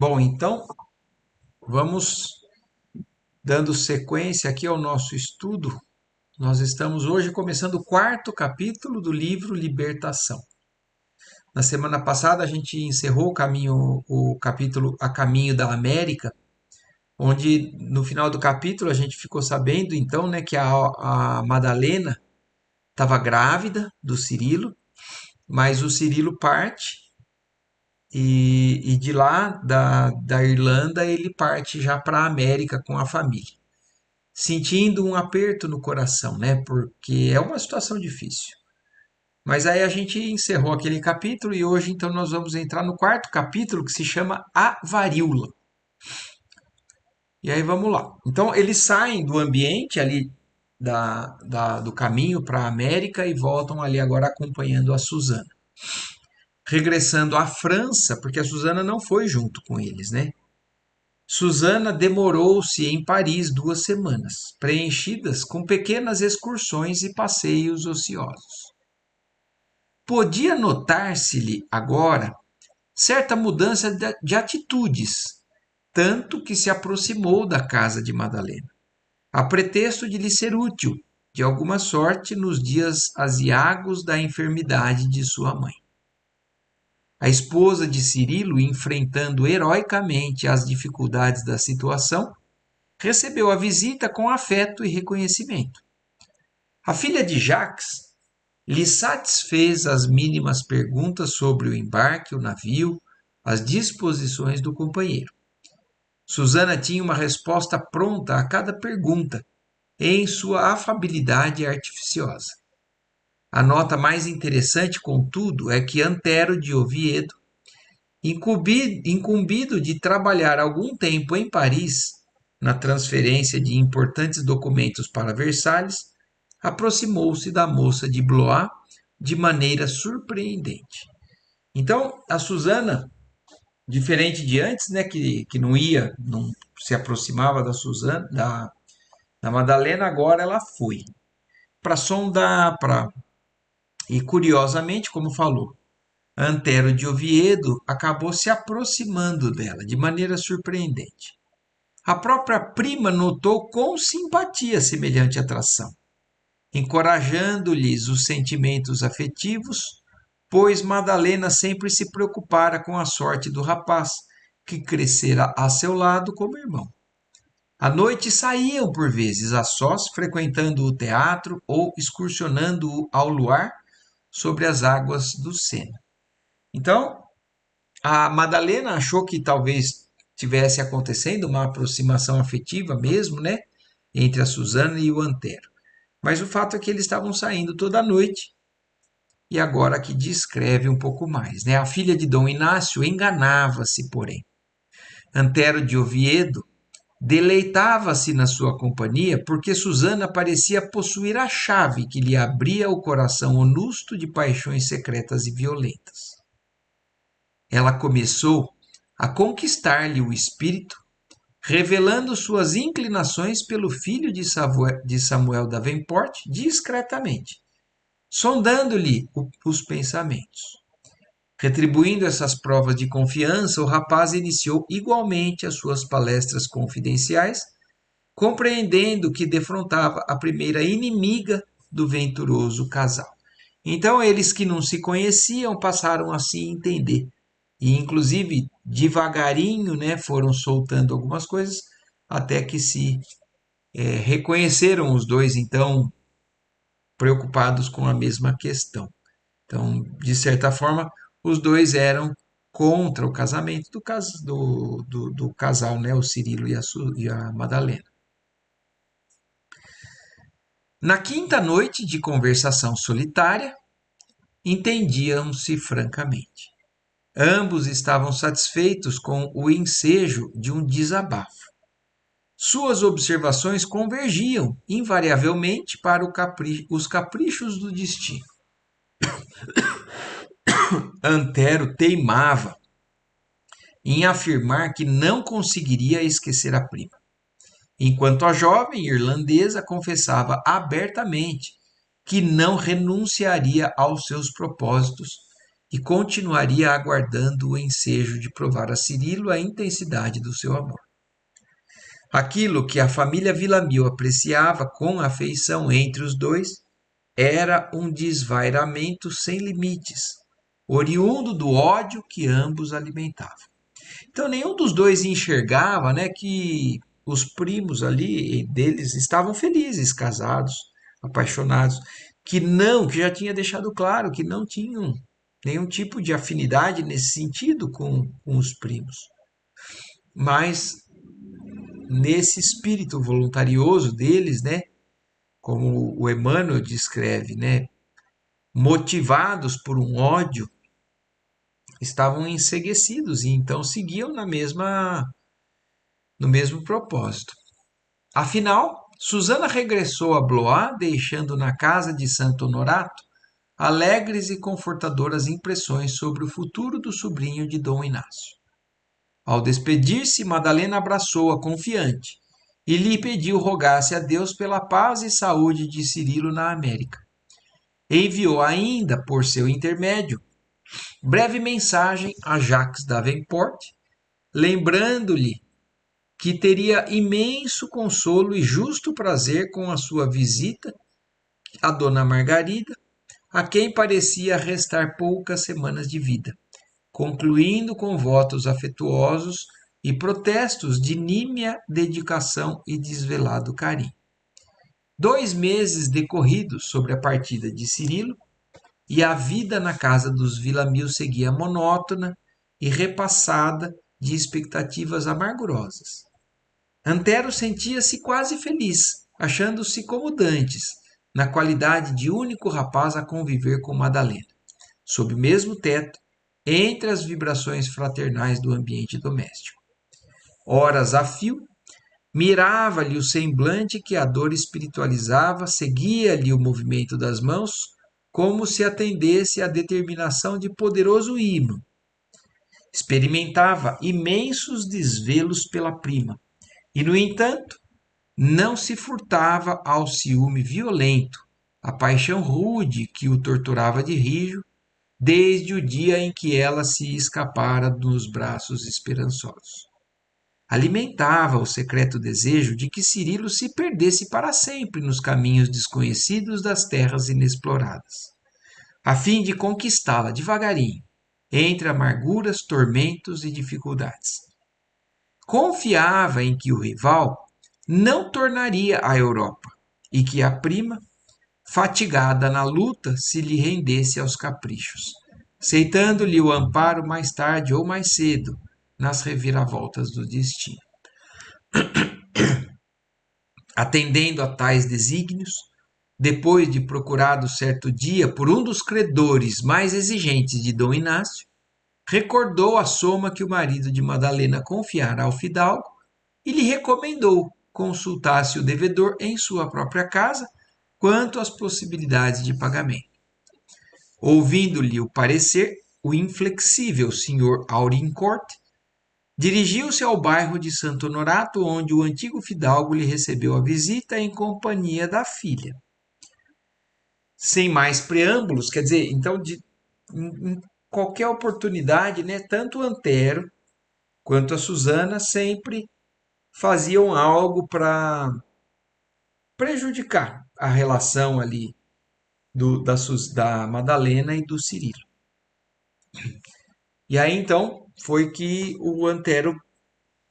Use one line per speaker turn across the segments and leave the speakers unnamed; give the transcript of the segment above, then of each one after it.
Bom, então vamos dando sequência aqui ao nosso estudo. Nós estamos hoje começando o quarto capítulo do livro Libertação. Na semana passada a gente encerrou o capítulo A Caminho da América, onde no final do capítulo a gente ficou sabendo então, né, que a Madalena estava grávida do Cirilo, mas o Cirilo parte e de lá da Irlanda ele parte já para a América com a família, sentindo um aperto no coração, né? Porque é uma situação difícil. Mas aí a gente encerrou aquele capítulo e hoje então nós vamos entrar no quarto capítulo que se chama A Varíola. E aí vamos lá. Então eles saem do ambiente ali do caminho para a América e voltam ali agora acompanhando a Susana. Regressando à França, porque a Susana não foi junto com eles, né? Susana demorou-se em Paris 2 semanas, preenchidas com pequenas excursões e passeios ociosos. Podia notar-se-lhe agora certa mudança de atitudes, tanto que se aproximou da casa de Madalena, a pretexto de lhe ser útil, de alguma sorte, nos dias aziagos da enfermidade de sua mãe. A esposa de Cirilo, enfrentando heroicamente as dificuldades da situação, recebeu a visita com afeto e reconhecimento. A filha de Jacques lhe satisfez as mínimas perguntas sobre o embarque, o navio, as disposições do companheiro. Susana tinha uma resposta pronta a cada pergunta, em sua afabilidade artificiosa. A nota mais interessante, contudo, é que Antero de Oviedo, incumbido de trabalhar algum tempo em Paris, na transferência de importantes documentos para Versalhes, aproximou-se da moça de Blois de maneira surpreendente. Então, a Susana, diferente de antes, né, que não ia, não se aproximava da Susana, da Madalena, agora ela foi para sondar, e curiosamente, como falou, Antero de Oviedo acabou se aproximando dela de maneira surpreendente. A própria prima notou com simpatia semelhante atração, encorajando-lhes os sentimentos afetivos, pois Madalena sempre se preocupara com a sorte do rapaz, que crescera a seu lado como irmão. À noite saíam por vezes a sós, frequentando o teatro ou excursionando ao luar sobre as águas do Sena. Então, a Madalena achou que talvez tivesse acontecendo uma aproximação afetiva mesmo, né? Entre a Susana e o Antero. Mas o fato é que eles estavam saindo toda noite e agora que descreve um pouco mais, né? A filha de Dom Inácio enganava-se, porém. Antero de Oviedo deleitava-se na sua companhia porque Susana parecia possuir a chave que lhe abria o coração honesto de paixões secretas e violentas. Ela começou a conquistar-lhe o espírito, revelando suas inclinações pelo filho de Samuel Davenport discretamente, sondando-lhe os pensamentos. Retribuindo essas provas de confiança, o rapaz iniciou igualmente as suas palestras confidenciais, compreendendo que defrontava a primeira inimiga do venturoso casal. Então, eles que não se conheciam passaram a se entender. E, inclusive, devagarinho, né, foram soltando algumas coisas até que se reconheceram os dois, então, preocupados com a mesma questão. Então, de certa forma, os dois eram contra o casamento do casal, né, o Cirilo e a Madalena. Na quinta noite de conversação solitária, entendiam-se francamente. Ambos estavam satisfeitos com o ensejo de um desabafo. Suas observações convergiam invariavelmente para os caprichos do destino. Antero teimava em afirmar que não conseguiria esquecer a prima, enquanto a jovem irlandesa confessava abertamente que não renunciaria aos seus propósitos e continuaria aguardando o ensejo de provar a Cirilo a intensidade do seu amor. Aquilo que a família Villamil apreciava com afeição entre os dois era um desvairamento sem limites, oriundo do ódio que ambos alimentavam. Então, nenhum dos dois enxergava, né, que os primos ali deles estavam felizes, casados, apaixonados, que já tinha deixado claro que não tinham nenhum tipo de afinidade nesse sentido com os primos. Mas nesse espírito voluntarioso deles, né, como o Emmanuel descreve, né, motivados por um ódio, estavam enceguecidos e então seguiam no mesmo propósito. Afinal, Susana regressou a Blois, deixando na casa de Santo Honorato alegres e confortadoras impressões sobre o futuro do sobrinho de Dom Inácio. Ao despedir-se, Madalena abraçou-a confiante e lhe pediu rogasse a Deus pela paz e saúde de Cirilo na América. Enviou ainda, por seu intermédio, breve mensagem a Jacques Davenport, lembrando-lhe que teria imenso consolo e justo prazer com a sua visita a Dona Margarida, a quem parecia restar poucas semanas de vida, concluindo com votos afetuosos e protestos de nímia dedicação e desvelado carinho. 2 meses decorridos sobre a partida de Cirilo, e a vida na casa dos Villamil seguia monótona e repassada de expectativas amargurosas. Antero sentia-se quase feliz, achando-se como dantes, na qualidade de único rapaz a conviver com Madalena, sob o mesmo teto, entre as vibrações fraternais do ambiente doméstico. Horas a fio, mirava-lhe o semblante que a dor espiritualizava, seguia-lhe o movimento das mãos, como se atendesse à determinação de poderoso hino. Experimentava imensos desvelos pela prima, e, no entanto, não se furtava ao ciúme violento, à paixão rude que o torturava de rijo, desde o dia em que ela se escapara nos braços esperançosos. Alimentava o secreto desejo de que Cirilo se perdesse para sempre nos caminhos desconhecidos das terras inexploradas, a fim de conquistá-la devagarinho, entre amarguras, tormentos e dificuldades. Confiava em que o rival não tornaria à Europa e que a prima, fatigada na luta, se lhe rendesse aos caprichos, aceitando-lhe o amparo mais tarde ou mais cedo nas reviravoltas do destino. Atendendo a tais desígnios, depois de procurado certo dia por um dos credores mais exigentes de Dom Inácio, recordou a soma que o marido de Madalena confiara ao fidalgo e lhe recomendou consultasse o devedor em sua própria casa quanto às possibilidades de pagamento. Ouvindo-lhe o parecer, o inflexível Sr. Audincourt dirigiu-se ao bairro de Santo Honorato, onde o antigo fidalgo lhe recebeu a visita em companhia da filha. Sem mais preâmbulos, quer dizer, então, em qualquer oportunidade, né, tanto o Antero quanto a Susana sempre faziam algo para prejudicar a relação ali da Madalena e do Cirilo. E aí, então, foi que o Antero,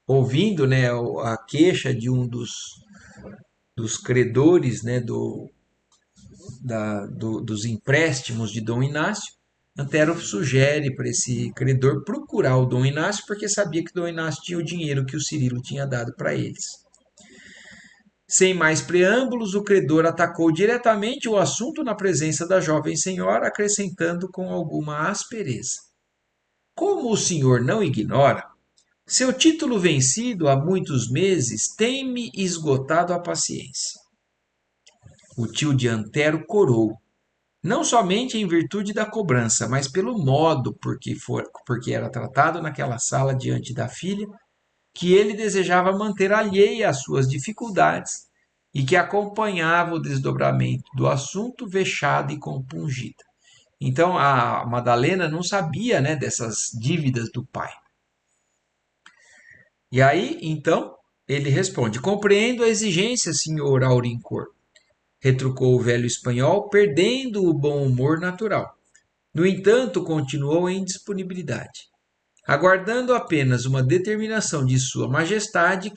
ouvindo, né, a queixa de um dos credores, né, dos empréstimos de Dom Inácio, Antero sugere para esse credor procurar o Dom Inácio, porque sabia que Dom Inácio tinha o dinheiro que o Cirilo tinha dado para eles. Sem mais preâmbulos, o credor atacou diretamente o assunto na presença da jovem senhora, acrescentando com alguma aspereza: como o senhor não ignora, seu título vencido há muitos meses tem-me esgotado a paciência. O tio de Antero corou, não somente em virtude da cobrança, mas pelo modo porque era tratado naquela sala diante da filha, que ele desejava manter alheia às suas dificuldades e que acompanhava o desdobramento do assunto vexada e compungida. Então a Madalena não sabia, né, dessas dívidas do pai. E aí, então, ele responde: Compreendo a exigência, senhor Aurincor, retrucou o velho espanhol, perdendo o bom humor natural. No entanto, continuou em disponibilidade, aguardando apenas uma determinação de Sua Majestade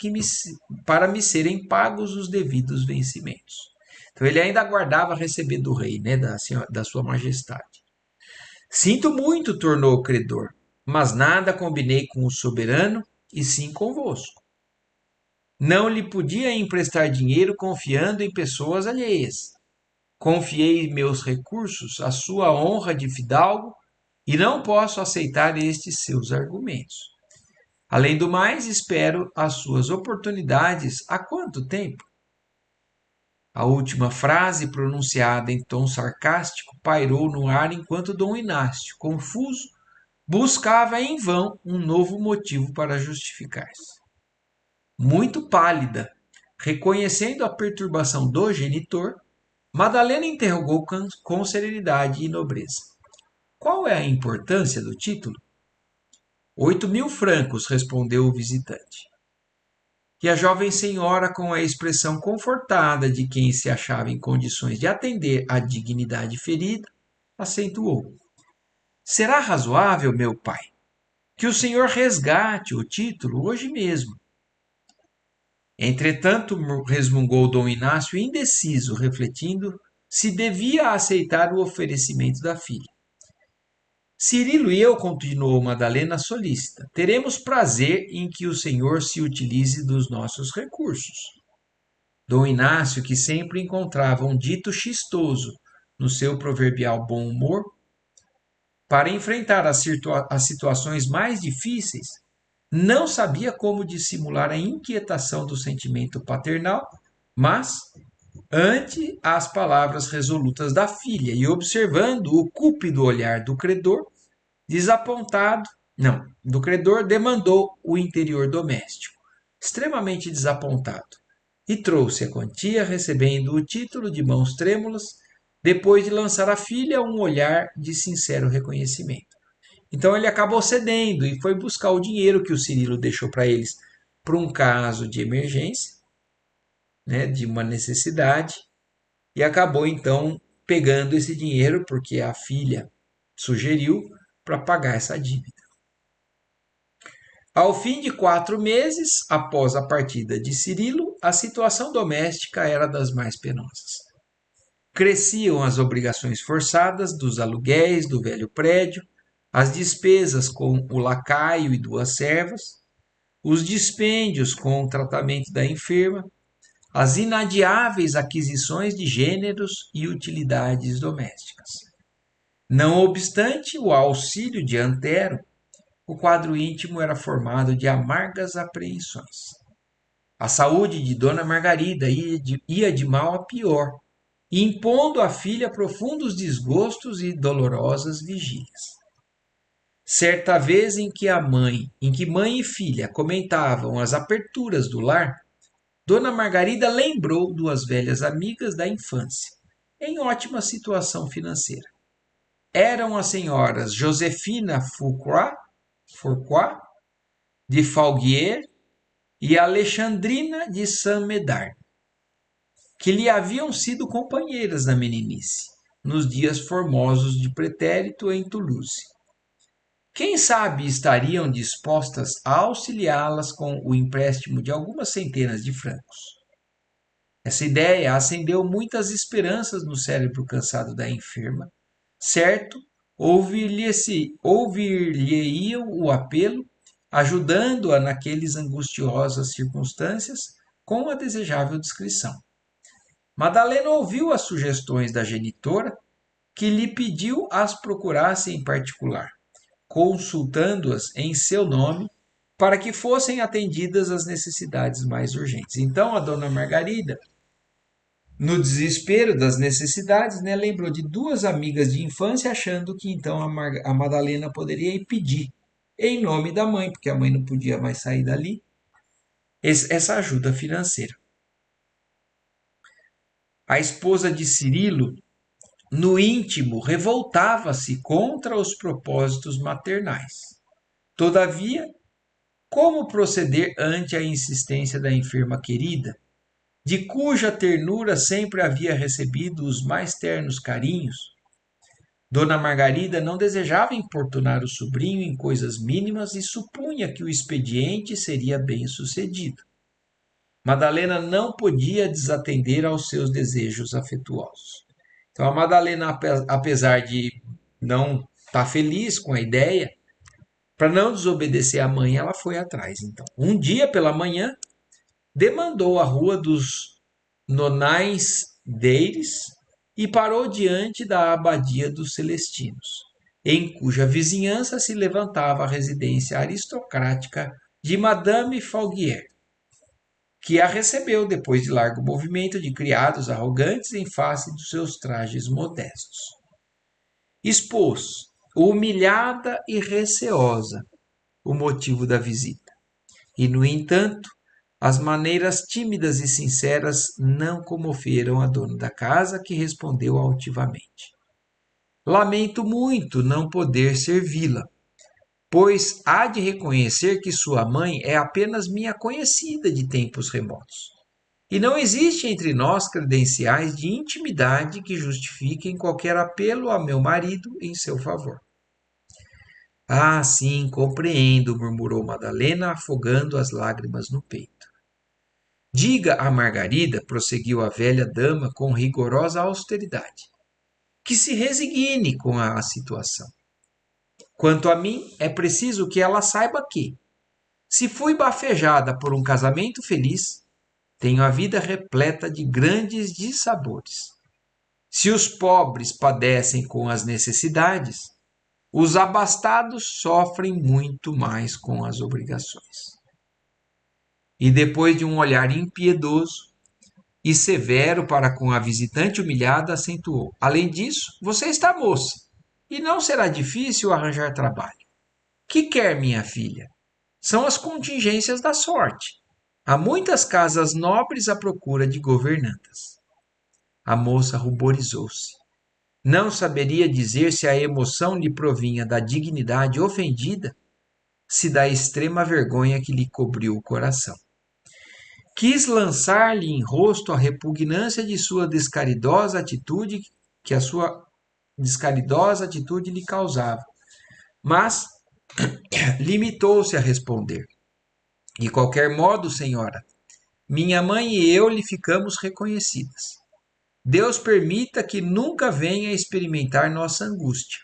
para me serem pagos os devidos vencimentos. Então ele ainda aguardava receber do rei, né, da Sua Majestade. Sinto muito, tornou o credor, mas nada combinei com o soberano, e sim convosco. Não lhe podia emprestar dinheiro confiando em pessoas alheias. Confiei meus recursos à sua honra de fidalgo e não posso aceitar estes seus argumentos. Além do mais, espero as suas oportunidades há quanto tempo? A última frase, pronunciada em tom sarcástico, pairou no ar enquanto Dom Inácio, confuso, buscava em vão um novo motivo para justificar-se. Muito pálida, reconhecendo a perturbação do genitor, Madalena interrogou com serenidade e nobreza. Qual é a importância do título? 8.000 francos, respondeu o visitante. E a jovem senhora, com a expressão confortada de quem se achava em condições de atender à dignidade ferida, acentuou. Será razoável, meu pai, que o senhor resgate o título hoje mesmo. Entretanto, resmungou Dom Inácio, indeciso, refletindo se devia aceitar o oferecimento da filha. Cirilo e eu, continuou Madalena solícita, teremos prazer em que o senhor se utilize dos nossos recursos. Dom Inácio, que sempre encontrava um dito chistoso no seu proverbial bom humor, para enfrentar as situações mais difíceis, não sabia como dissimular a inquietação do sentimento paternal, mas, ante as palavras resolutas da filha e observando o cúpido olhar do credor, desapontado, não, do credor, demandou o interior doméstico, extremamente desapontado, e trouxe a quantia, recebendo o título de mãos trêmulas, depois de lançar à filha um olhar de sincero reconhecimento. Então ele acabou cedendo e foi buscar o dinheiro que o Cirilo deixou para eles para um caso de emergência, né, de uma necessidade, e acabou então pegando esse dinheiro porque a filha sugeriu para pagar essa dívida. Ao fim de 4 meses, após a partida de Cirilo, a situação doméstica era das mais penosas. Cresciam as obrigações forçadas dos aluguéis do velho prédio, as despesas com o lacaio e 2 servas, os dispêndios com o tratamento da enferma, as inadiáveis aquisições de gêneros e utilidades domésticas. Não obstante o auxílio de Antero, o quadro íntimo era formado de amargas apreensões. A saúde de Dona Margarida ia de mal a pior, impondo à filha profundos desgostos e dolorosas vigílias. Certa vez em que mãe e filha comentavam as aperturas do lar, Dona Margarida lembrou 2 velhas amigas da infância, em ótima situação financeira. Eram as senhoras Josefina Fourcroy de Falguier e Alexandrina de Saint-Médard, que lhe haviam sido companheiras na meninice, nos dias formosos de pretérito em Toulouse. Quem sabe estariam dispostas a auxiliá-las com o empréstimo de algumas centenas de francos. Essa ideia acendeu muitas esperanças no cérebro cansado da enferma. Certo, ouvir-lhe-iam o apelo, ajudando-a naqueles angustiosas circunstâncias com a desejável discrição. Madalena ouviu as sugestões da genitora, que lhe pediu as procurasse em particular, consultando-as em seu nome, para que fossem atendidas as necessidades mais urgentes. Então, a dona Margarida, no desespero das necessidades, né, lembrou de 2 amigas de infância, achando que então a Madalena poderia pedir, em nome da mãe, porque a mãe não podia mais sair dali, essa ajuda financeira. A esposa de Cirilo, no íntimo, revoltava-se contra os propósitos maternais. Todavia, como proceder ante a insistência da enferma querida, de cuja ternura sempre havia recebido os mais ternos carinhos? Dona Margarida não desejava importunar o sobrinho em coisas mínimas e supunha que o expediente seria bem-sucedido. Madalena não podia desatender aos seus desejos afetuosos. Então, a Madalena, apesar de não estar feliz com a ideia, para não desobedecer à mãe, ela foi atrás. Então, um dia pela manhã, demandou a Rua dos Nonais Deires e parou diante da Abadia dos Celestinos, em cuja vizinhança se levantava a residência aristocrática de Madame Falguier, que a recebeu depois de largo movimento de criados arrogantes em face dos seus trajes modestos. Expôs, humilhada e receosa, o motivo da visita. E, no entanto, as maneiras tímidas e sinceras não comoveram a dona da casa, que respondeu altivamente: Lamento muito não poder servi-la, pois há de reconhecer que sua mãe é apenas minha conhecida de tempos remotos. E não existe entre nós credenciais de intimidade que justifiquem qualquer apelo a meu marido em seu favor. Ah, sim, compreendo, murmurou Madalena, afogando as lágrimas no peito. Diga a Margarida, prosseguiu a velha dama com rigorosa austeridade, que se resigne com a situação. Quanto a mim, é preciso que ela saiba que, se fui bafejada por um casamento feliz, tenho a vida repleta de grandes dissabores. Se os pobres padecem com as necessidades, os abastados sofrem muito mais com as obrigações. E depois de um olhar impiedoso e severo para com a visitante humilhada, acentuou: Além disso, você está moça, e não será difícil arranjar trabalho. Que quer minha filha? São as contingências da sorte. Há muitas casas nobres à procura de governantas. A moça ruborizou-se. Não saberia dizer se a emoção lhe provinha da dignidade ofendida, se da extrema vergonha que lhe cobriu o coração. Quis lançar-lhe em rosto a repugnância de sua descaridosa atitude, que a sua descaridosa atitude lhe causava, mas limitou-se a responder: De qualquer modo, senhora, minha mãe e eu lhe ficamos reconhecidas. Deus permita que nunca venha experimentar nossa angústia.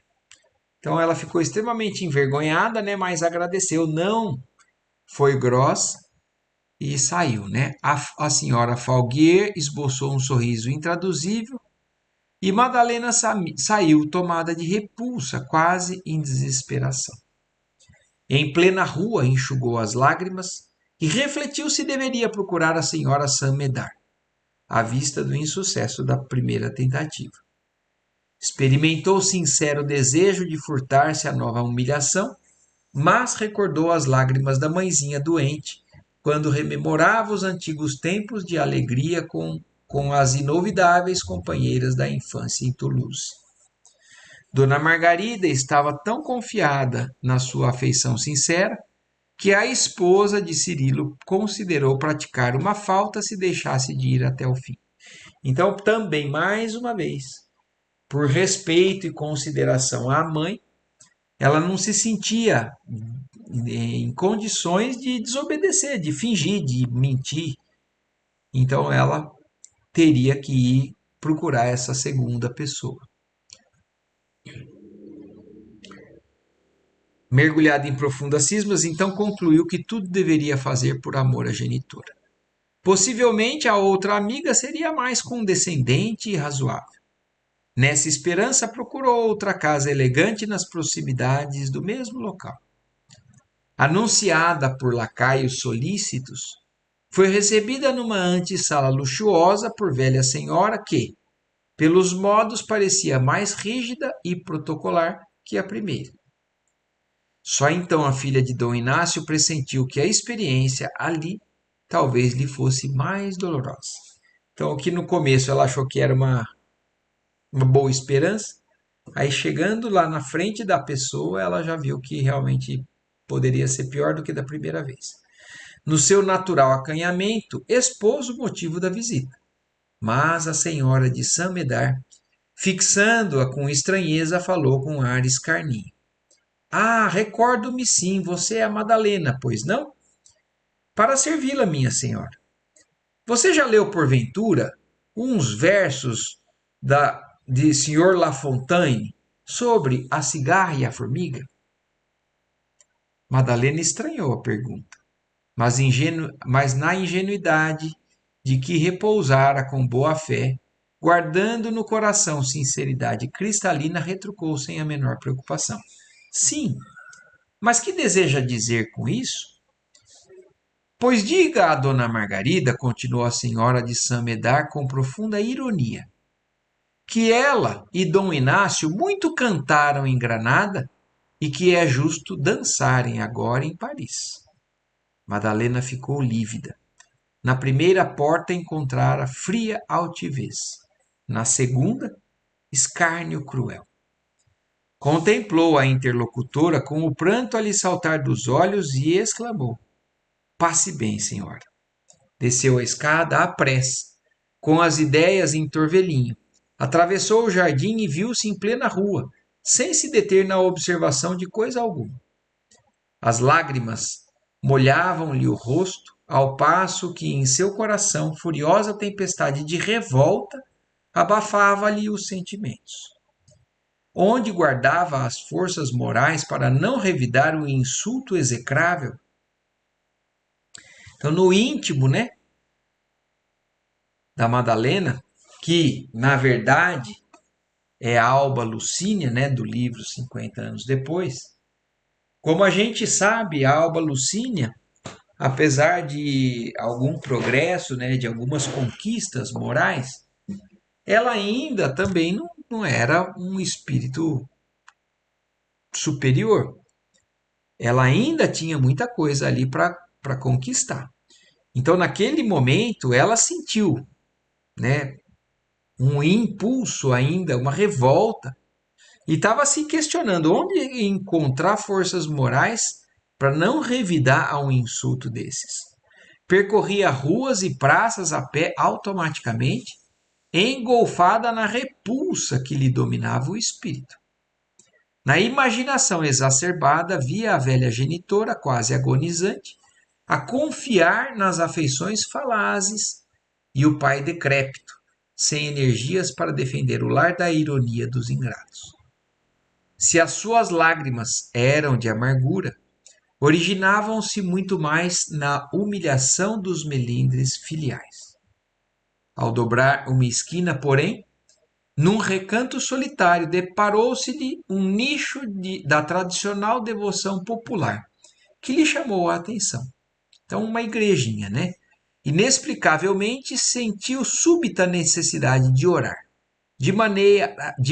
Então ela ficou extremamente envergonhada, né? Mas agradeceu, não foi grossa e saiu, né? A senhora Falguier esboçou um sorriso intraduzível e Madalena saiu tomada de repulsa, quase em desesperação. Em plena rua, enxugou as lágrimas e refletiu se deveria procurar a senhora Saint-Médard, à vista do insucesso da primeira tentativa. Experimentou sincero desejo de furtar-se à nova humilhação, mas recordou as lágrimas da mãezinha doente, quando rememorava os antigos tempos de alegria com as inovidáveis companheiras da infância em Toulouse. Dona Margarida estava tão confiada na sua afeição sincera que a esposa de Cirilo considerou praticar uma falta se deixasse de ir até o fim. Então, também, mais uma vez, por respeito e consideração à mãe, ela não se sentia em condições de desobedecer, de fingir, de mentir. Então, ela teria que ir procurar essa segunda pessoa. Mergulhada em profundas cismas, então concluiu que tudo deveria fazer por amor à genitora. Possivelmente a outra amiga seria mais condescendente e razoável. Nessa esperança, procurou outra casa elegante nas proximidades do mesmo local. Anunciada por lacaios solícitos, foi recebida numa antessala luxuosa por velha senhora que, pelos modos, parecia mais rígida e protocolar que a primeira. Só então a filha de Dom Inácio pressentiu que a experiência ali talvez lhe fosse mais dolorosa. Então, o que no começo ela achou que era uma boa esperança. Aí chegando lá na frente da pessoa, ela já viu que realmente poderia ser pior do que da primeira vez. No seu natural acanhamento, expôs o motivo da visita. Mas a senhora de Samedar, fixando-a com estranheza, falou com ar escarninho. Ah, recordo-me sim, você é a Madalena, pois não? Para servi-la, minha senhora. Você já leu, porventura, uns versos de Sr. La Fontaine sobre a cigarra e a formiga? Madalena estranhou a pergunta, mas na ingenuidade de que repousara com boa fé, guardando no coração sinceridade cristalina, retrucou sem a menor preocupação. Sim, mas que deseja dizer com isso? Pois diga a dona Margarida, continuou a senhora de Saint-Médard com profunda ironia, que ela e Dom Inácio muito cantaram em Granada e que é justo dançarem agora em Paris. Madalena ficou lívida. Na primeira porta encontrara fria altivez. Na segunda, escárnio cruel. Contemplou a interlocutora com o pranto a lhe saltar dos olhos e exclamou: Passe bem, senhora. Desceu a escada à pressa, com as ideias em torvelinho. Atravessou o jardim e viu-se em plena rua, sem se deter na observação de coisa alguma. As lágrimas molhavam-lhe o rosto, ao passo que em seu coração furiosa tempestade de revolta abafava-lhe os sentimentos. Onde guardava as forças morais para não revidar o insulto execrável? Então, no íntimo, né, da Madalena, que na verdade é a Alba Lucínia, né, do livro 50 anos depois. Como a gente sabe, a Alba Lucínia, apesar de algum progresso, né, de algumas conquistas morais, ela ainda também não era um espírito superior. Ela ainda tinha muita coisa ali para conquistar. Então, naquele momento, ela sentiu, né, um impulso ainda, uma revolta, e estava se questionando onde encontrar forças morais para não revidar a um insulto desses. Percorria ruas e praças a pé automaticamente, engolfada na repulsa que lhe dominava o espírito. Na imaginação exacerbada, via a velha genitora, quase agonizante, a confiar nas afeições falazes e o pai decrépito, sem energias para defender o lar da ironia dos ingratos. Se as suas lágrimas eram de amargura, originavam-se muito mais na humilhação dos melindres filiais. Ao dobrar uma esquina, porém, num recanto solitário, deparou-se-lhe um nicho da tradicional devoção popular, que lhe chamou a atenção. Então, uma igrejinha, né? Inexplicavelmente sentiu súbita necessidade de orar, de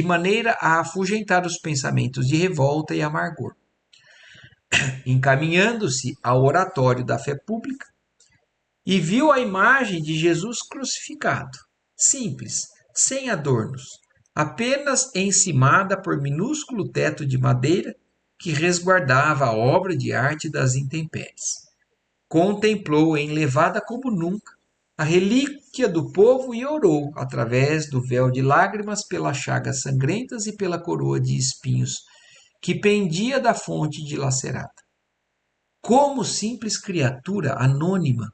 maneira a afugentar os pensamentos de revolta e amargor. Encaminhando-se ao oratório da fé pública, e viu a imagem de Jesus crucificado, simples, sem adornos, apenas encimada por minúsculo teto de madeira que resguardava a obra de arte das intempéries. Contemplou enlevada como nunca a relíquia do povo e orou, através do véu de lágrimas, pelas chagas sangrentas e pela coroa de espinhos que pendia da fonte dilacerada. Como simples criatura anônima,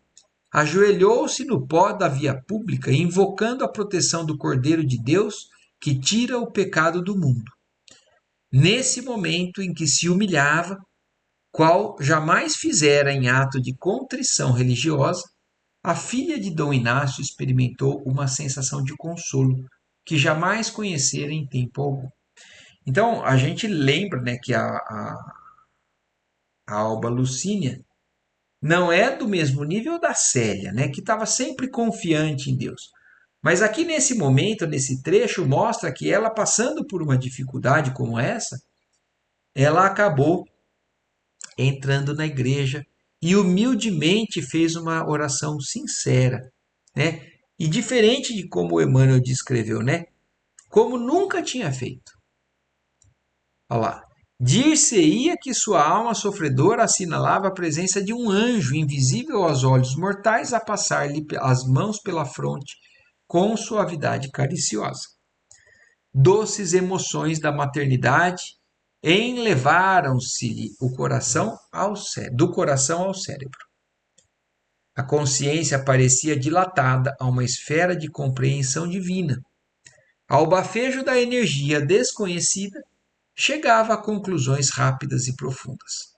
ajoelhou-se no pó da via pública, invocando a proteção do Cordeiro de Deus que tira o pecado do mundo. Nesse momento em que se humilhava, qual jamais fizera em ato de contrição religiosa, a filha de Dom Inácio experimentou uma sensação de consolo que jamais conhecera em tempo algum. Então, a gente lembra, né, que a Alba Lucínia não é do mesmo nível da Célia, né, que estava sempre confiante em Deus. Mas aqui nesse momento, nesse trecho, mostra que ela, passando por uma dificuldade como essa, ela acabou entrando na igreja e humildemente fez uma oração sincera, né? E diferente de como o Emmanuel descreveu, né? como nunca tinha feito. Olha lá. Dir-se-ia que sua alma sofredora assinalava a presença de um anjo invisível aos olhos mortais a passar-lhe as mãos pela fronte com suavidade cariciosa. Doces emoções da maternidade enlevaram-se-lhe do coração ao cérebro. A consciência parecia dilatada a uma esfera de compreensão divina. Ao bafejo da energia desconhecida, chegava a conclusões rápidas e profundas.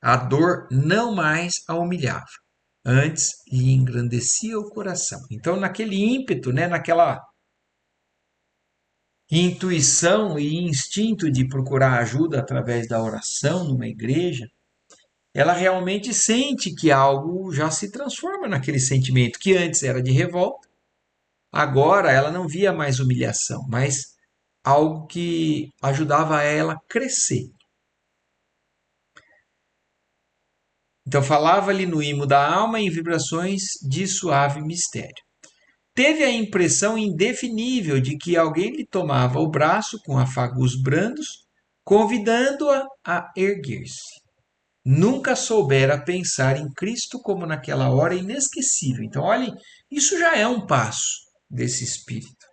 A dor não mais a humilhava, antes lhe engrandecia o coração. Então, naquele ímpeto, naquela intuição e instinto de procurar ajuda através da oração numa igreja, ela realmente sente que algo já se transforma naquele sentimento que antes era de revolta. Agora ela não via mais humilhação, mas algo que ajudava ela a crescer. Então falava-lhe no imo da alma em vibrações de suave mistério. Teve a impressão indefinível de que alguém lhe tomava o braço com afagos brandos, convidando-a a erguer-se. Nunca soubera pensar em Cristo como naquela hora inesquecível. Então, olhem, isso já é um passo desse espírito,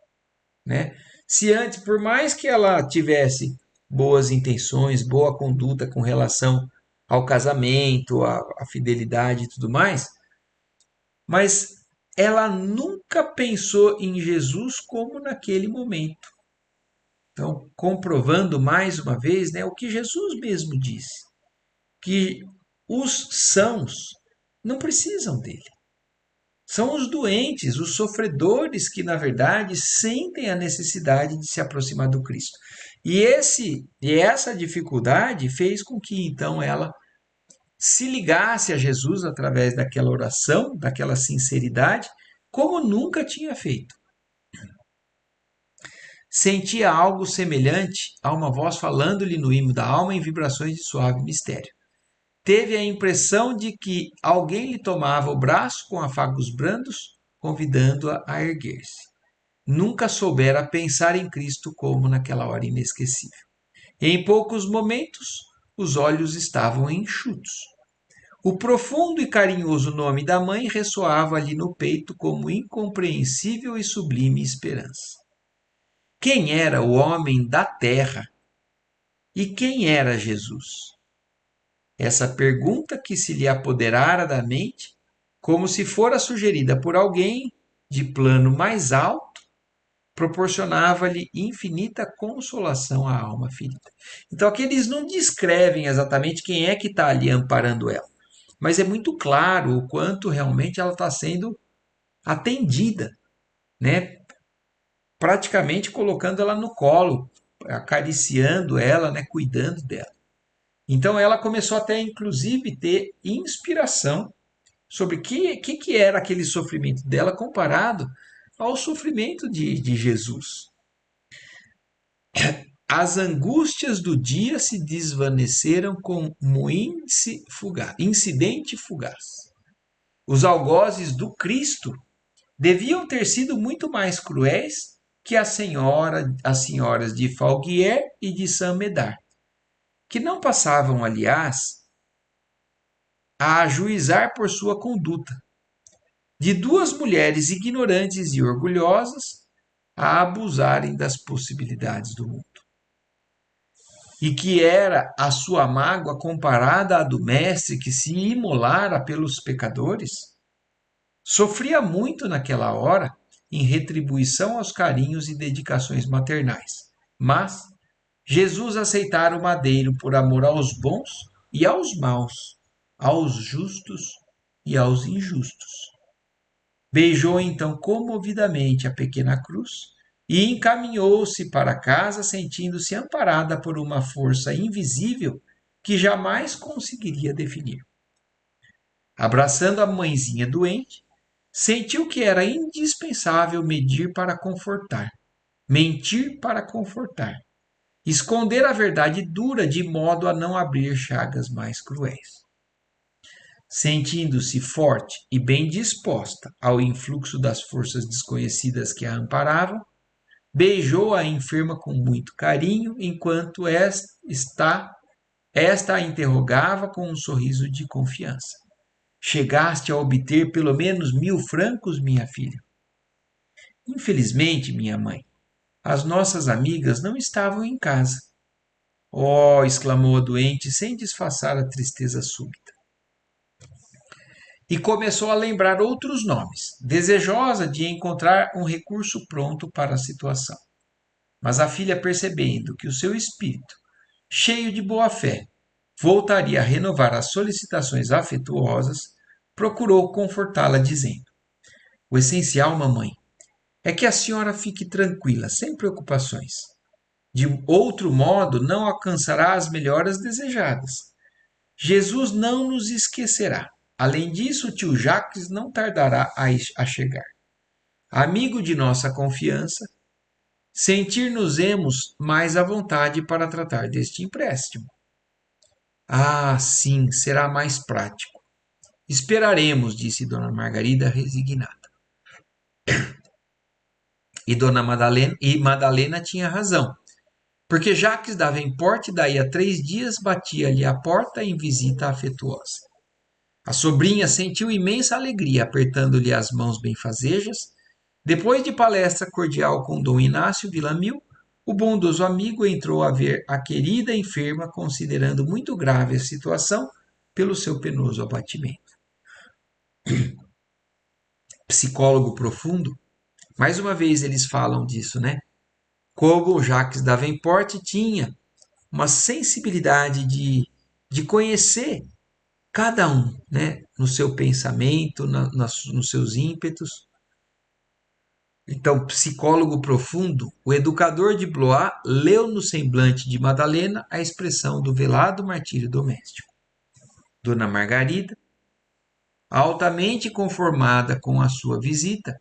né? Se antes, por mais que ela tivesse boas intenções, boa conduta com relação ao casamento, à fidelidade e tudo mais, mas ela nunca pensou em Jesus como naquele momento. Então, comprovando mais uma vez, o que Jesus mesmo disse, que os sãos não precisam dele. São os doentes, os sofredores que, na verdade, sentem a necessidade de se aproximar do Cristo. E essa dificuldade fez com que, então, ela se ligasse a Jesus através daquela oração, daquela sinceridade, como nunca tinha feito. Sentia algo semelhante a uma voz falando-lhe no imo da alma em vibrações de suave mistério. Teve a impressão de que alguém lhe tomava o braço com afagos brandos, convidando-a a erguer-se. Nunca soubera pensar em Cristo como naquela hora inesquecível. Em poucos momentos, os olhos estavam enxutos. O profundo e carinhoso nome da mãe ressoava ali no peito como incompreensível e sublime esperança. Quem era o homem da terra e quem era Jesus? Essa pergunta que se lhe apoderara da mente, como se fora sugerida por alguém de plano mais alto, proporcionava-lhe infinita consolação à alma ferida. Então aqui eles não descrevem exatamente quem é que está ali amparando ela, mas é muito claro o quanto realmente ela está sendo atendida, né? Praticamente colocando ela no colo, acariciando ela, cuidando dela. Então ela começou até, inclusive, ter inspiração sobre que era aquele sofrimento dela comparado ao sofrimento de Jesus. As angústias do dia se desvaneceram com um incidente fugaz. Os algozes do Cristo deviam ter sido muito mais cruéis que as senhoras de Falguier e de Saint-Médard, que não passavam, aliás, a ajuizar por sua conduta, de duas mulheres ignorantes e orgulhosas a abusarem das possibilidades do mundo. E que era a sua mágoa comparada à do mestre que se imolara pelos pecadores? Sofria muito naquela hora em retribuição aos carinhos e dedicações maternais. Mas Jesus aceitara o madeiro por amor aos bons e aos maus, aos justos e aos injustos. Beijou então comovidamente a pequena cruz e encaminhou-se para casa, sentindo-se amparada por uma força invisível que jamais conseguiria definir. Abraçando a mãezinha doente, sentiu que era indispensável mentir para confortar, esconder a verdade dura de modo a não abrir chagas mais cruéis. Sentindo-se forte e bem disposta ao influxo das forças desconhecidas que a amparavam, beijou a enferma com muito carinho, enquanto esta a interrogava com um sorriso de confiança. Chegaste a obter pelo menos 1.000 francos, minha filha? Infelizmente, minha mãe, as nossas amigas não estavam em casa. Oh! Exclamou a doente, sem disfarçar a tristeza súbita. E começou a lembrar outros nomes, desejosa de encontrar um recurso pronto para a situação. Mas a filha, percebendo que o seu espírito, cheio de boa-fé, voltaria a renovar as solicitações afetuosas, procurou confortá-la, dizendo: O essencial, mamãe, é que a senhora fique tranquila, sem preocupações. De outro modo, não alcançará as melhoras desejadas. Jesus não nos esquecerá. Além disso, o tio Jacques não tardará a chegar. Amigo de nossa confiança, sentir-nos-emos mais à vontade para tratar deste empréstimo. Ah, sim, será mais prático. Esperaremos, disse Dona Margarida resignada. Madalena tinha razão, porque Jacques Davenport daí a 3 dias batia-lhe a porta em visita afetuosa. A sobrinha sentiu imensa alegria, apertando-lhe as mãos benfazejas. Depois de palestra cordial com Dom Inácio Villamil, o bondoso amigo entrou a ver a querida enferma, considerando muito grave a situação pelo seu penoso abatimento. Psicólogo profundo, mais uma vez eles falam disso, né? Como Jacques Davenport tinha uma sensibilidade de conhecer cada um, né? No seu pensamento, nos seus ímpetos. Então, psicólogo profundo, o educador de Blois leu no semblante de Madalena a expressão do velado martírio doméstico. Dona Margarida, altamente confortada com a sua visita,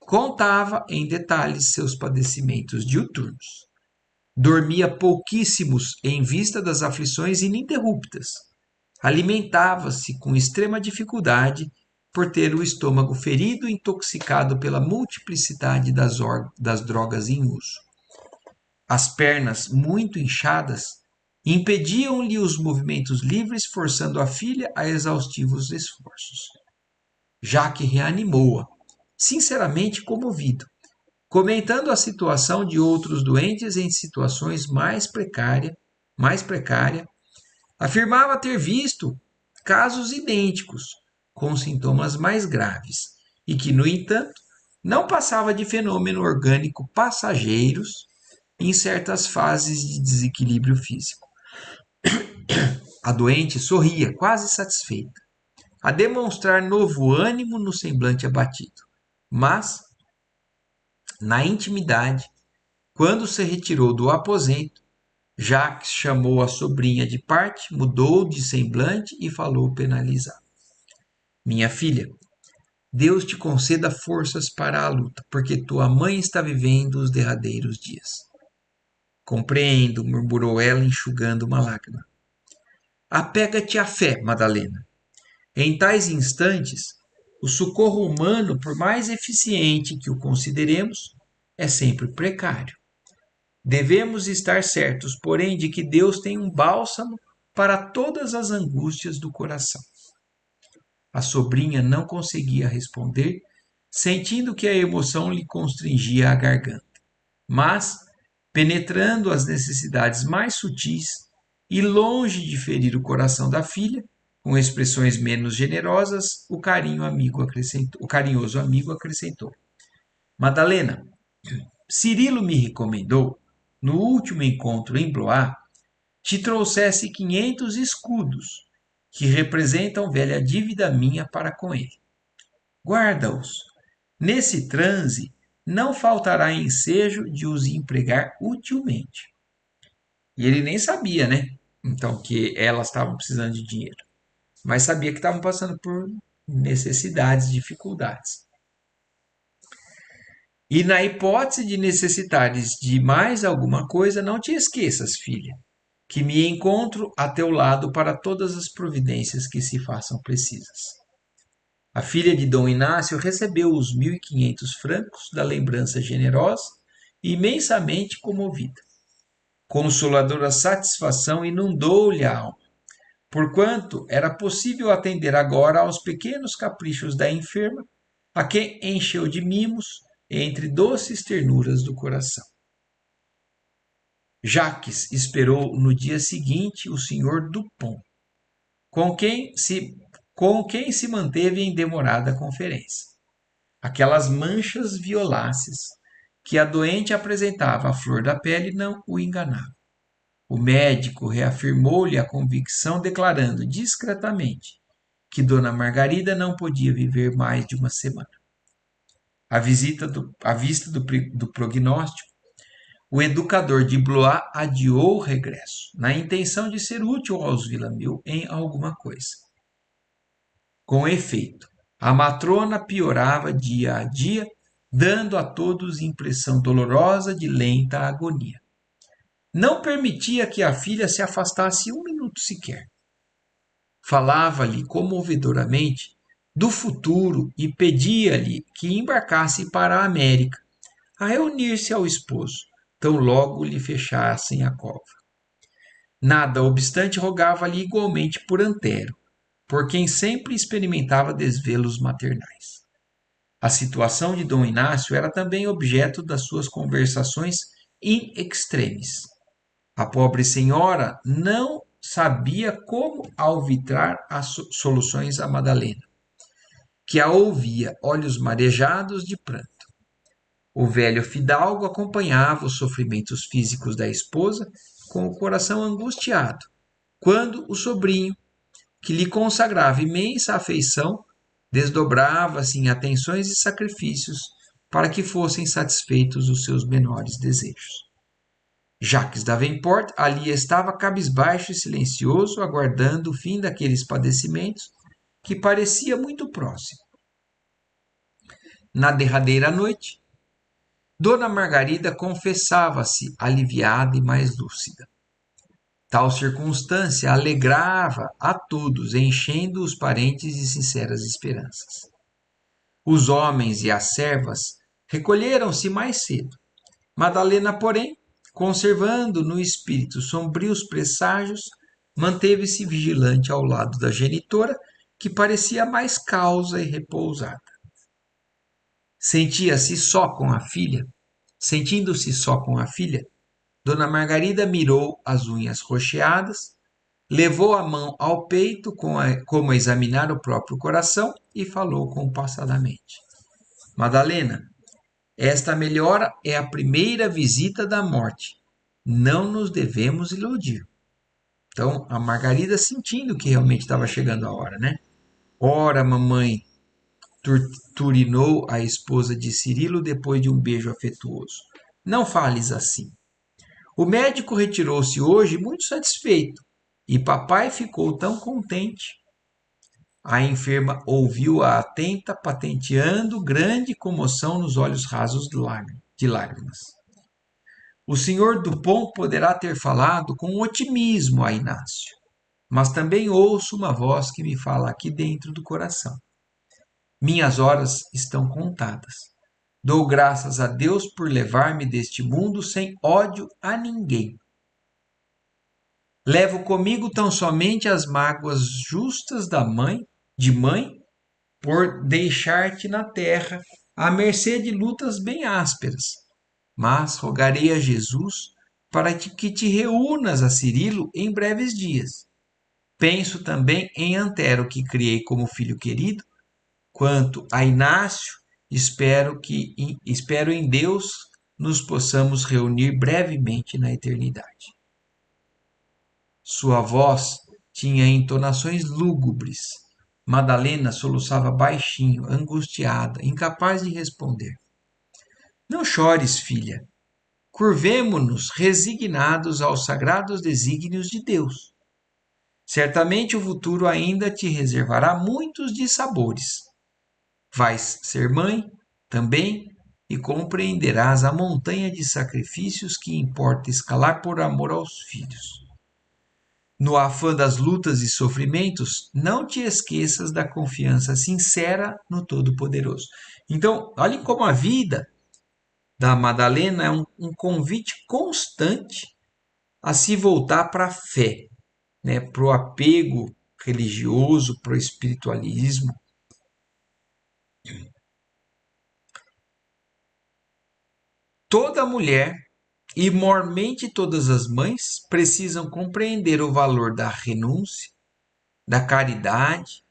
contava em detalhes seus padecimentos diuturnos. Dormia pouquíssimos em vista das aflições ininterruptas. Alimentava-se com extrema dificuldade por ter o estômago ferido e intoxicado pela multiplicidade das drogas em uso. As pernas, muito inchadas, impediam-lhe os movimentos livres, forçando a filha a exaustivos esforços. Jacques reanimou-a, sinceramente comovido, comentando a situação de outros doentes em situações mais precária, afirmava ter visto casos idênticos, com sintomas mais graves, e que, no entanto, não passava de fenômeno orgânico passageiros em certas fases de desequilíbrio físico. A doente sorria, quase satisfeita, a demonstrar novo ânimo no semblante abatido. Mas, na intimidade, quando se retirou do aposento, Jacques chamou a sobrinha de parte, mudou de semblante e falou penalizado. Minha filha, Deus te conceda forças para a luta, porque tua mãe está vivendo os derradeiros dias. Compreendo, murmurou ela, enxugando uma lágrima. Apega-te à fé, Madalena. Em tais instantes, o socorro humano, por mais eficiente que o consideremos, é sempre precário. Devemos estar certos, porém, de que Deus tem um bálsamo para todas as angústias do coração. A sobrinha não conseguia responder, sentindo que a emoção lhe constringia a garganta. Mas, penetrando as necessidades mais sutis e longe de ferir o coração da filha, com expressões menos generosas, o carinhoso amigo acrescentou: Madalena, Cirilo me recomendou, no último encontro em Blois, te trouxesse 500 escudos, que representam velha dívida minha para com ele. Guarda-os. Nesse transe, não faltará ensejo de os empregar utilmente. E ele nem sabia, né? Então, que elas estavam precisando de dinheiro. Mas sabia que estavam passando por necessidades, dificuldades. E na hipótese de necessitares de mais alguma coisa, não te esqueças, filha, que me encontro a teu lado para todas as providências que se façam precisas. A filha de Dom Inácio recebeu os 1.500 francos da lembrança generosa, imensamente comovida. Consoladora satisfação inundou-lhe a alma, porquanto era possível atender agora aos pequenos caprichos da enferma, a quem encheu de mimos entre doces ternuras do coração. Jacques esperou no dia seguinte o senhor Dupont, com quem se, com quem se manteve em demorada conferência. Aquelas manchas violáceas que a doente apresentava à flor da pele não o enganavam. O médico reafirmou-lhe a convicção, declarando discretamente que Dona Margarida não podia viver mais de uma semana. À vista do prognóstico, o educador de Blois adiou o regresso, na intenção de ser útil aos Villamil em alguma coisa. Com efeito, a matrona piorava dia a dia, dando a todos impressão dolorosa de lenta agonia. Não permitia que a filha se afastasse um minuto sequer. Falava-lhe comovedoramente do futuro e pedia-lhe que embarcasse para a América, a reunir-se ao esposo, tão logo lhe fechassem a cova. Nada obstante, rogava-lhe igualmente por Antero, por quem sempre experimentava desvelos maternais. A situação de Dom Inácio era também objeto das suas conversações in extremis. A pobre senhora não sabia como alvitrar as soluções a Madalena, que a ouvia, olhos marejados de pranto. O velho fidalgo acompanhava os sofrimentos físicos da esposa com o coração angustiado, quando o sobrinho, que lhe consagrava imensa afeição, desdobrava-se em atenções e sacrifícios para que fossem satisfeitos os seus menores desejos. Jacques Davenport ali estava cabisbaixo e silencioso, aguardando o fim daqueles padecimentos que parecia muito próximo. Na derradeira noite, Dona Margarida confessava-se aliviada e mais lúcida. Tal circunstância alegrava a todos, enchendo os parentes de sinceras esperanças. Os homens e as servas recolheram-se mais cedo. Madalena, porém, conservando no espírito sombrios presságios, manteve-se vigilante ao lado da genitora, que parecia mais causa e repousada. Sentia-se só com a filha. Sentindo-se só com a filha, Dona Margarida mirou as unhas roxeadas, levou a mão ao peito como a examinar o próprio coração e falou compassadamente. Madalena, esta melhora é a primeira visita da morte. Não nos devemos iludir. Então, a Margarida sentindo que realmente estava chegando a hora, né? Ora, mamãe, turinou a esposa de Cirilo depois de um beijo afetuoso. Não fales assim. O médico retirou-se hoje muito satisfeito e papai ficou tão contente. A enferma ouviu-a atenta, patenteando grande comoção nos olhos rasos de lágrimas. O senhor Dupont poderá ter falado com otimismo a Inácio, mas também ouço uma voz que me fala aqui dentro do coração. Minhas horas estão contadas. Dou graças a Deus por levar-me deste mundo sem ódio a ninguém. Levo comigo tão somente as mágoas justas de mãe, por deixar-te na terra, à mercê de lutas bem ásperas. Mas rogarei a Jesus para que te reúnas a Cirilo em breves dias. Penso também em Antero, que criei como filho querido. Quanto a Inácio, espero em Deus nos possamos reunir brevemente na eternidade. Sua voz tinha entonações lúgubres. Madalena soluçava baixinho, angustiada, incapaz de responder. Não chores, filha. Curvemo-nos resignados aos sagrados desígnios de Deus. Certamente o futuro ainda te reservará muitos dissabores. Vais ser mãe também e compreenderás a montanha de sacrifícios que importa escalar por amor aos filhos. No afã das lutas e sofrimentos, não te esqueças da confiança sincera no Todo-Poderoso. Então, olhem como a vida da Madalena é um convite constante a se voltar para a fé, né? Para o apego religioso, para o espiritualismo. Toda mulher, e mormente todas as mães, precisam compreender o valor da renúncia, da caridade,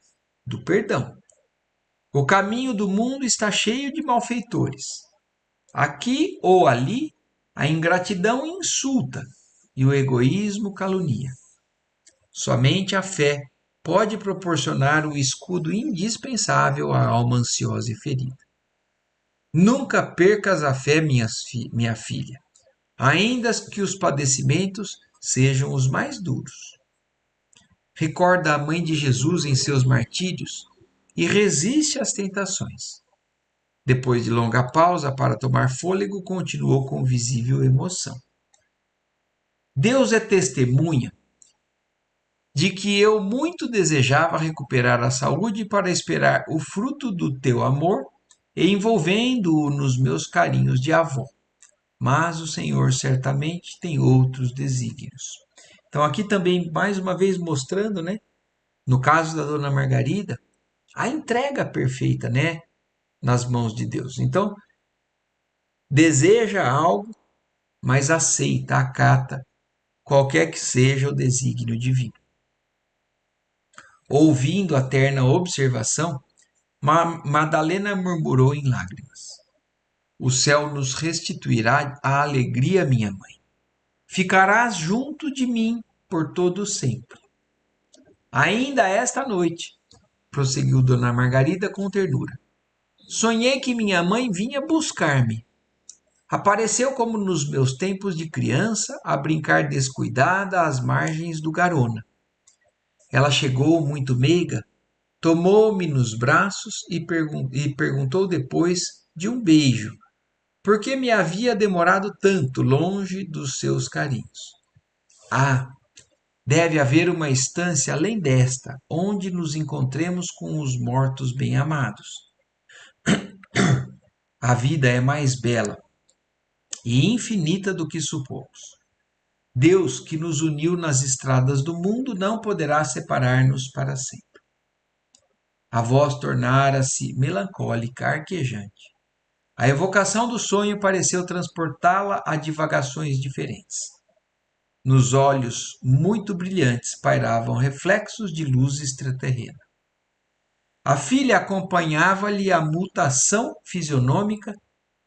do perdão. O caminho do mundo está cheio de malfeitores. Aqui ou ali, a ingratidão insulta e o egoísmo calunia. Somente a fé pode proporcionar o escudo indispensável à alma ansiosa e ferida. Nunca percas a fé, minha filha, ainda que os padecimentos sejam os mais duros. Recorda a mãe de Jesus em seus martírios e resiste às tentações. Depois de longa pausa para tomar fôlego, continuou com visível emoção. Deus é testemunha de que eu muito desejava recuperar a saúde para esperar o fruto do teu amor, envolvendo-o nos meus carinhos de avó. Mas o Senhor certamente tem outros desígnios. Então, aqui também, mais uma vez, mostrando, né, no caso da Dona Margarida, a entrega perfeita, né, nas mãos de Deus. Então, deseja algo, mas aceita, acata, qualquer que seja o desígnio divino. Ouvindo a terna observação, Madalena murmurou em lágrimas: O céu nos restituirá a alegria, minha mãe. Ficarás junto de mim por todo sempre. Ainda esta noite, prosseguiu Dona Margarida com ternura, sonhei que minha mãe vinha buscar-me. Apareceu como nos meus tempos de criança, a brincar descuidada às margens do Garona. Ela chegou muito meiga, tomou-me nos braços e perguntou depois de um beijo, por que me havia demorado tanto longe dos seus carinhos. Ah, deve haver uma estância além desta, onde nos encontremos com os mortos bem-amados. A vida é mais bela e infinita do que supomos. Deus, que nos uniu nas estradas do mundo, não poderá separar-nos para sempre. A voz tornara-se melancólica, arquejante. A evocação do sonho pareceu transportá-la a divagações diferentes. Nos olhos muito brilhantes pairavam reflexos de luz extraterrena. A filha acompanhava-lhe a mutação fisionômica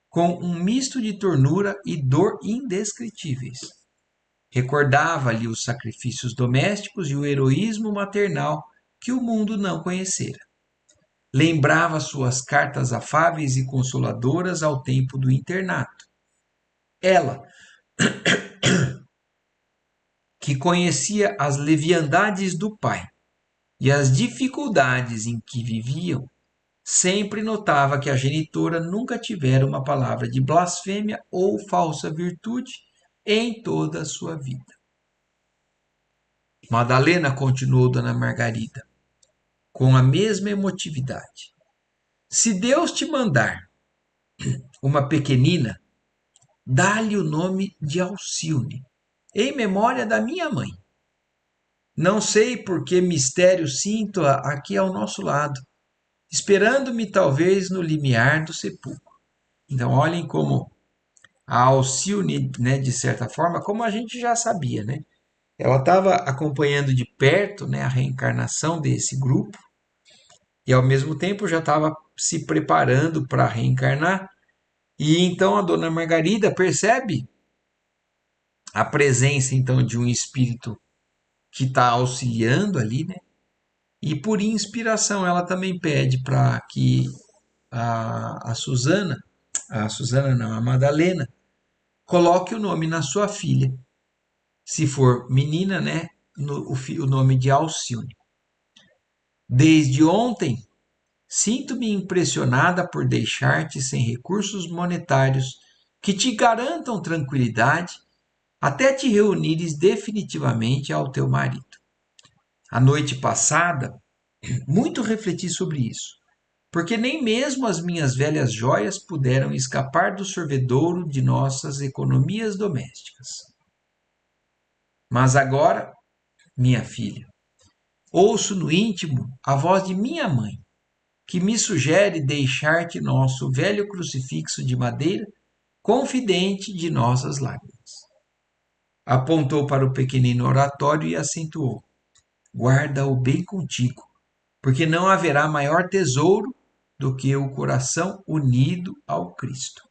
com um misto de ternura e dor indescritíveis. Recordava-lhe os sacrifícios domésticos e o heroísmo maternal que o mundo não conhecera. Lembrava suas cartas afáveis e consoladoras ao tempo do internato. Ela, que conhecia as leviandades do pai e as dificuldades em que viviam, sempre notava que a genitora nunca tivera uma palavra de blasfêmia ou falsa virtude em toda a sua vida. Madalena, continuou Dona Margarida, com a mesma emotividade. Se Deus te mandar uma pequenina, dá-lhe o nome de Alcione, em memória da minha mãe. Não sei por que mistério sinto-a aqui ao nosso lado, esperando-me talvez no limiar do sepulcro. Então, olhem como a Alcione, né, de certa forma, como a gente já sabia, né? Ela estava acompanhando de perto, né, a reencarnação desse grupo e, ao mesmo tempo, já estava se preparando para reencarnar. E então a Dona Margarida percebe a presença, então, de um espírito que está auxiliando ali, né? E por inspiração ela também pede para que a Susana não, a Madalena, coloque o nome na sua filha. Se for menina, né, o nome de Alcione. Desde ontem, sinto-me impressionada por deixar-te sem recursos monetários que te garantam tranquilidade até te reunires definitivamente ao teu marido. A noite passada, muito refleti sobre isso, porque nem mesmo as minhas velhas joias puderam escapar do sorvedouro de nossas economias domésticas. Mas agora, minha filha, ouço no íntimo a voz de minha mãe, que me sugere deixar-te nosso velho crucifixo de madeira, confidente de nossas lágrimas. Apontou para o pequenino oratório e acentuou: guarda-o bem contigo, porque não haverá maior tesouro do que o coração unido ao Cristo.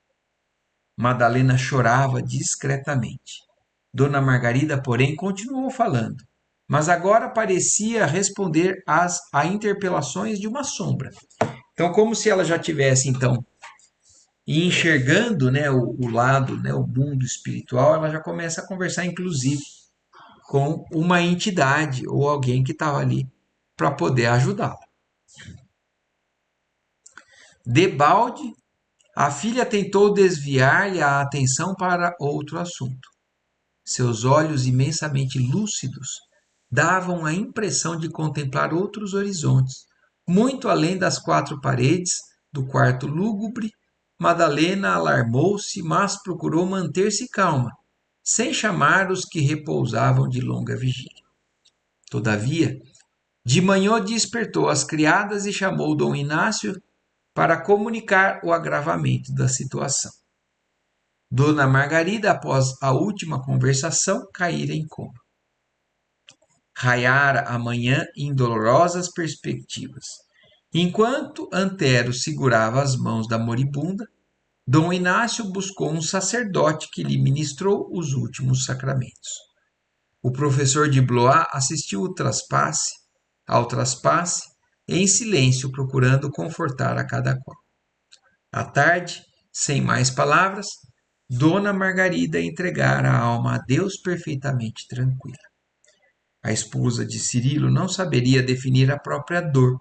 Madalena chorava discretamente. Dona Margarida, porém, continuou falando, mas agora parecia responder a interpelações de uma sombra. Então, como se ela já tivesse, então, enxergando, né, o lado, né, o mundo espiritual, ela já começa a conversar, inclusive, com uma entidade ou alguém que estava ali para poder ajudá-la. Debalde, a filha tentou desviar-lhe a atenção para outro assunto. Seus olhos imensamente lúcidos davam a impressão de contemplar outros horizontes, muito além das quatro paredes do quarto lúgubre. Madalena alarmou-se, mas procurou manter-se calma, sem chamar os que repousavam de longa vigília. Todavia, de manhã despertou as criadas e chamou Dom Inácio para comunicar o agravamento da situação. Dona Margarida, após a última conversação, caíra em coma. Raiara a manhã em dolorosas perspectivas. Enquanto Antero segurava as mãos da moribunda, Dom Inácio buscou um sacerdote que lhe ministrou os últimos sacramentos. O professor de Blois assistiu ao traspasse, em silêncio, procurando confortar a cada qual. À tarde, sem mais palavras, Dona Margarida entregara a alma a Deus perfeitamente tranquila. A esposa de Cirilo não saberia definir a própria dor,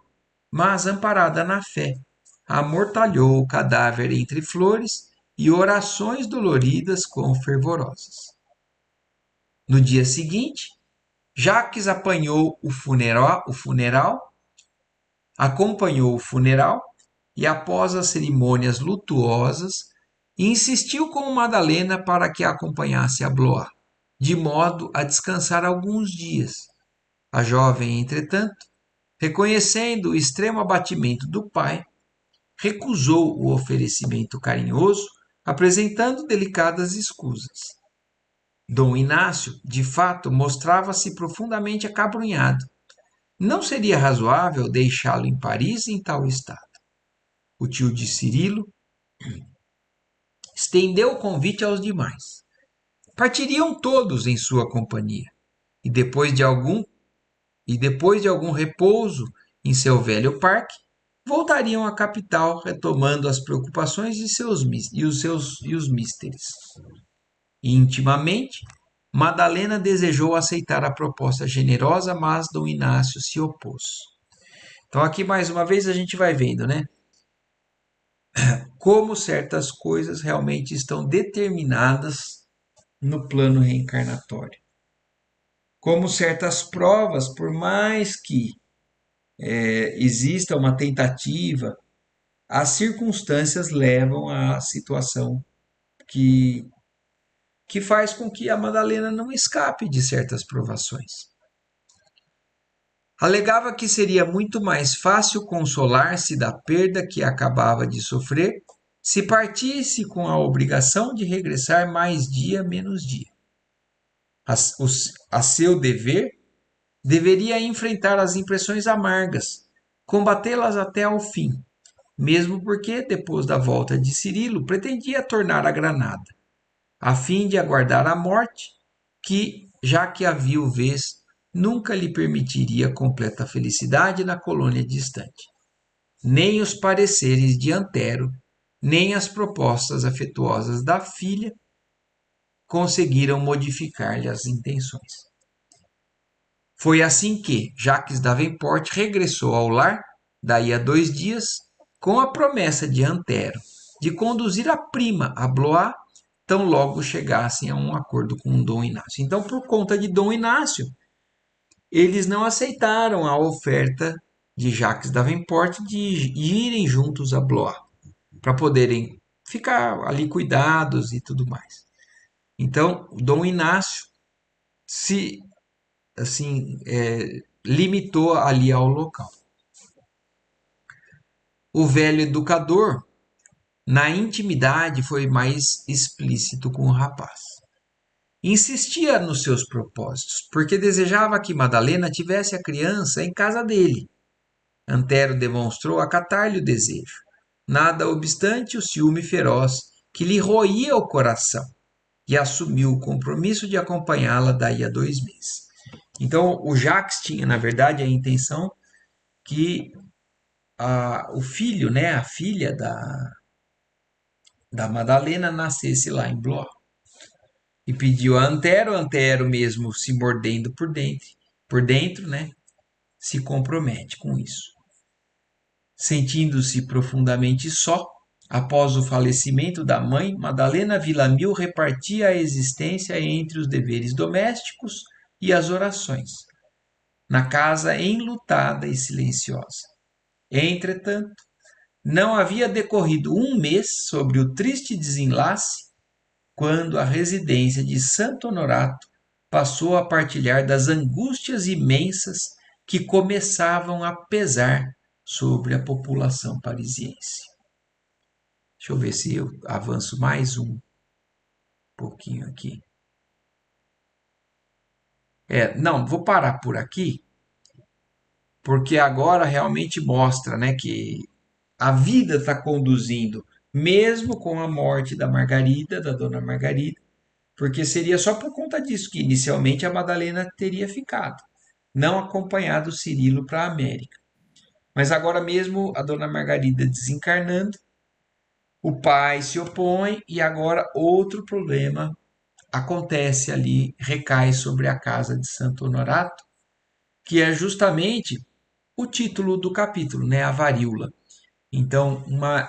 mas, amparada na fé, amortalhou o cadáver entre flores e orações doloridas com fervorosas. No dia seguinte, Jacques acompanhou o funeral e, após as cerimônias lutuosas, insistiu com Madalena para que a acompanhasse a Blois, de modo a descansar alguns dias. A jovem, entretanto, reconhecendo o extremo abatimento do pai, recusou o oferecimento carinhoso, apresentando delicadas escusas. Dom Inácio, de fato, mostrava-se profundamente acabrunhado. Não seria razoável deixá-lo em Paris em tal estado. O tio de Cirilo estendeu o convite aos demais. Partiriam todos em sua companhia, e depois de algum repouso em seu velho parque, voltariam à capital, retomando as preocupações e os místeres. Intimamente, Madalena desejou aceitar a proposta generosa, mas Dom Inácio se opôs. Então aqui mais uma vez a gente vai vendo, né? Como certas coisas realmente estão determinadas no plano reencarnatório. Como certas provas, por mais que exista uma tentativa, as circunstâncias levam à situação que, que faz com que a Madalena não escape de certas provações. Alegava que seria muito mais fácil consolar-se da perda que acabava de sofrer se partisse com a obrigação de regressar mais dia menos dia. A seu dever, deveria enfrentar as impressões amargas, combatê-las até ao fim, mesmo porque, depois da volta de Cirilo, pretendia tornar a Granada, a fim de aguardar a morte, que, já que a viuvez nunca lhe permitiria completa felicidade na colônia distante. Nem os pareceres de Antero, nem as propostas afetuosas da filha conseguiram modificar-lhe as intenções. Foi assim que Jacques Davenport regressou ao lar, daí a 2 dias, com a promessa de Antero de conduzir a prima a Blois, tão logo chegassem a um acordo com Dom Inácio. Então, por conta de Dom Inácio, eles não aceitaram a oferta de Jacques Davenport de irem juntos a Blois, para poderem ficar ali cuidados e tudo mais. Então, Dom Inácio se assim limitou ali ao local. O velho educador, na intimidade, foi mais explícito com o rapaz. Insistia nos seus propósitos, porque desejava que Madalena tivesse a criança em casa dele. Antero demonstrou acatar-lhe o desejo. Nada obstante o ciúme feroz que lhe roía o coração, e assumiu o compromisso de acompanhá-la daí a 2 meses. Então, o Jacques tinha, na verdade, a intenção que o filho, né, a filha da Madalena nascesse lá em Blois. E pediu a Antero mesmo se mordendo por dentro, né, se compromete com isso. Sentindo-se profundamente só, após o falecimento da mãe, Madalena Villamil repartia a existência entre os deveres domésticos e as orações, na casa enlutada e silenciosa. Entretanto, não havia decorrido 1 mês sobre o triste desenlace quando a residência de Santo Honorato passou a partilhar das angústias imensas que começavam a pesar sobre a população parisiense. Deixa eu ver se eu avanço mais um pouquinho aqui. Não, vou parar por aqui, porque agora realmente mostra, né, que a vida está conduzindo, mesmo com a morte da Margarida, da dona Margarida, porque seria só por conta disso que inicialmente a Madalena teria ficado, não acompanhado o Cirilo para a América. Mas agora mesmo a dona Margarida desencarnando, o pai se opõe e agora outro problema acontece ali, recai sobre a casa de Santo Honorato, que é justamente o título do capítulo, né, a varíola. Então, uma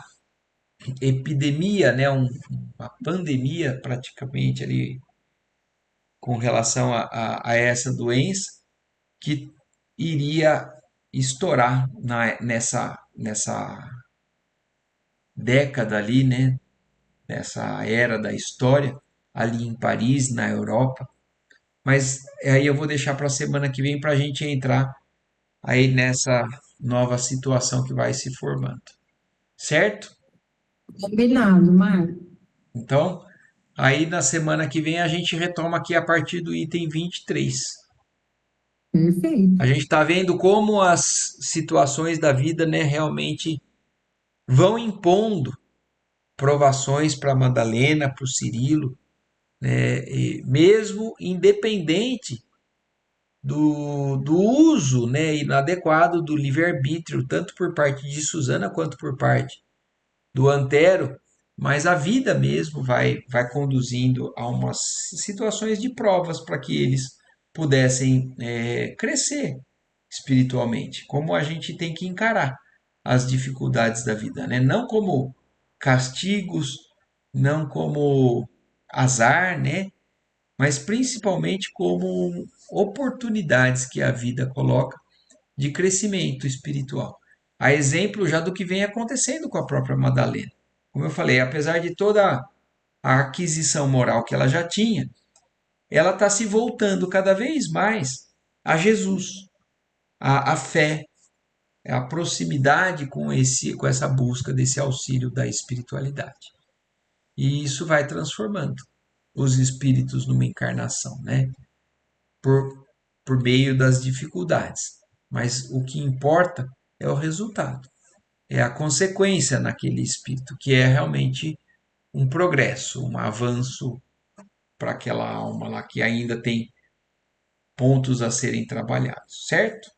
epidemia, né, uma pandemia praticamente ali com relação a essa doença que iria estourar nessa década ali, né, nessa era da história, ali em Paris, na Europa. Mas aí eu vou deixar para a semana que vem para a gente entrar aí nessa nova situação que vai se formando. Certo?
Combinado, Marco.
Então, aí na semana que vem a gente retoma aqui a partir do item 23.
Perfeito.
A gente está vendo como as situações da vida, né, realmente vão impondo provações para Madalena, para o Cirilo, né, e mesmo independente do uso, né, inadequado do livre-arbítrio, tanto por parte de Susana quanto por parte do Antero, mas a vida mesmo vai conduzindo a umas situações de provas para que eles pudessem crescer espiritualmente, como a gente tem que encarar as dificuldades da vida, né? Não como castigos, não como azar, né? Mas principalmente como oportunidades que a vida coloca de crescimento espiritual. A exemplo já do que vem acontecendo com a própria Madalena. Como eu falei, apesar de toda a aquisição moral que ela já tinha, ela está se voltando cada vez mais a Jesus, a fé, a proximidade com essa busca desse auxílio da espiritualidade. E isso vai transformando os espíritos numa encarnação, né? Por, por meio das dificuldades. Mas o que importa é o resultado, é a consequência naquele espírito, que é realmente um progresso, um avanço para aquela alma lá que ainda tem pontos a serem trabalhados, certo?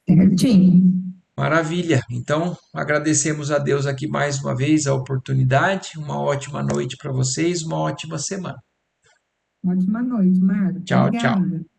Certinho.
Maravilha. Então, agradecemos a Deus aqui mais uma vez a oportunidade. Uma ótima noite para vocês, uma ótima semana.
Ótima noite, Marco.
Tchau, tchau.
Obrigada.